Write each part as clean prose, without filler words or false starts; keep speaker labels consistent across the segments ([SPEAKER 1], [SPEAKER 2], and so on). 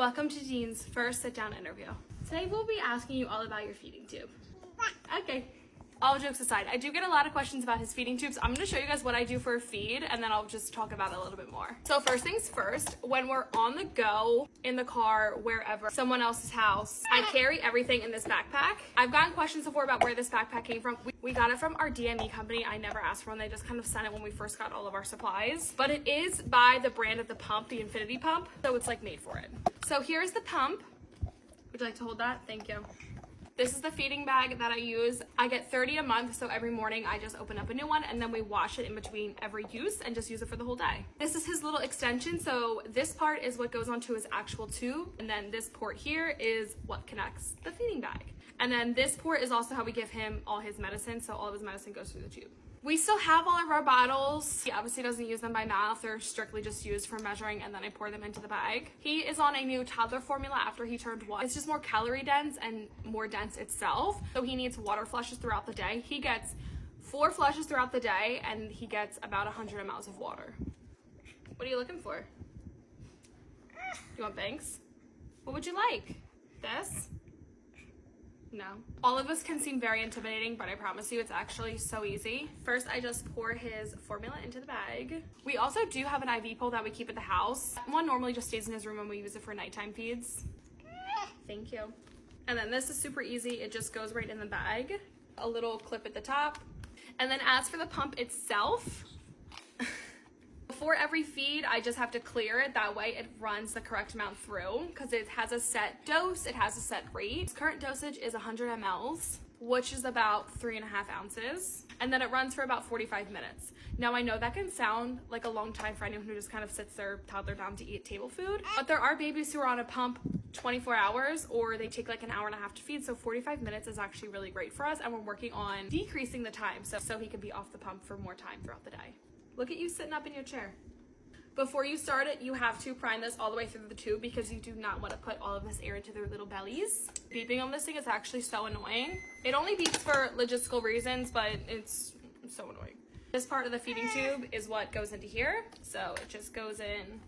[SPEAKER 1] Welcome to Dean's first sit-down interview. Today we'll be asking you all about your feeding tube. Okay. All jokes aside, I do get a lot of questions about his feeding tubes. I'm going to show you guys what I do for a feed, and then I'll just talk about it a little bit more. So first things first, when we're on the go, in the car, wherever, someone else's house, I carry everything in this backpack. I've gotten questions before about where this backpack came from. We got it from our deanie company. I never asked for one. They just kind of sent it when we first got all of our supplies. But it is by the brand of the pump, the Infinity pump. So it's like made for it. So here's the pump. Would you like to hold that? Thank you. This is the feeding bag that I use. I get 30 a month, so every morning I just open up a new one and then we wash it in between every use and just use it for the whole day. This is his little extension, so this part is what goes onto his actual tube, and then this port here is what connects the feeding bag. And then this port is also how we give him all his medicine, so all of his medicine goes through the tube. We still have all of our bottles. He obviously doesn't use them by mouth. They're strictly just used for measuring, and then I pour them into the bag. He is on a new toddler formula after he turned 1. It's just more calorie dense and more dense itself. So he needs water flushes throughout the day. He gets 4 flushes throughout the day, and he gets about 100 ml of water. What are you looking for? You want banks? What would you like? This? No. All of this can seem very intimidating, but I promise you it's actually so easy. First, I just pour his formula into the bag. We also do have an IV pole that we keep at the house. One normally just stays in his room when we use it for nighttime feeds. Thank you. And then this is super easy. It just goes right in the bag. A little clip at the top. And then as for the pump itself, before every feed, I just have to clear it. That way it runs the correct amount through because it has a set dose, it has a set rate. Its current dosage is 100 mLs, which is about 3.5 ounces. And then it runs for about 45 minutes. Now I know that can sound like a long time for anyone who just kind of sits their toddler down to eat table food, but there are babies who are on a pump 24 hours or they take like an hour and a half to feed. So 45 minutes is actually really great for us, and we're working on decreasing the time so he can be off the pump for more time throughout the day. Look at you sitting up in your chair. Before you start it, you have to prime this all the way through the tube because you do not want to put all of this air into their little bellies. Beeping on this thing is actually so annoying. It only beeps for logistical reasons, but it's so annoying. This part of the feeding tube is what goes into here. So it just goes in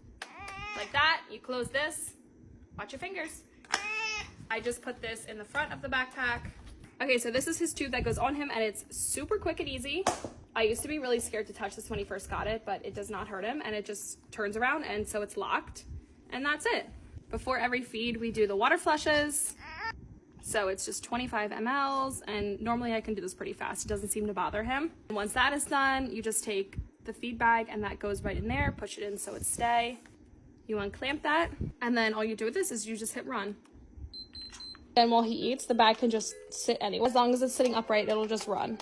[SPEAKER 1] like that. You close this. Watch your fingers. I just put this in the front of the backpack. Okay, so this is his tube that goes on him, and it's super quick and easy. I used to be really scared to touch this when he first got it, but it does not hurt him, and it just turns around, and so it's locked, and that's it. Before every feed, we do the water flushes. So it's just 25 mLs, and normally I can do this pretty fast. It doesn't seem to bother him. And once that is done, you just take the feed bag, and that goes right in there, push it in so it stays. You unclamp that, and then all you do with this is you just hit run. Then while he eats, the bag can just sit anywhere. As long as it's sitting upright, it'll just run.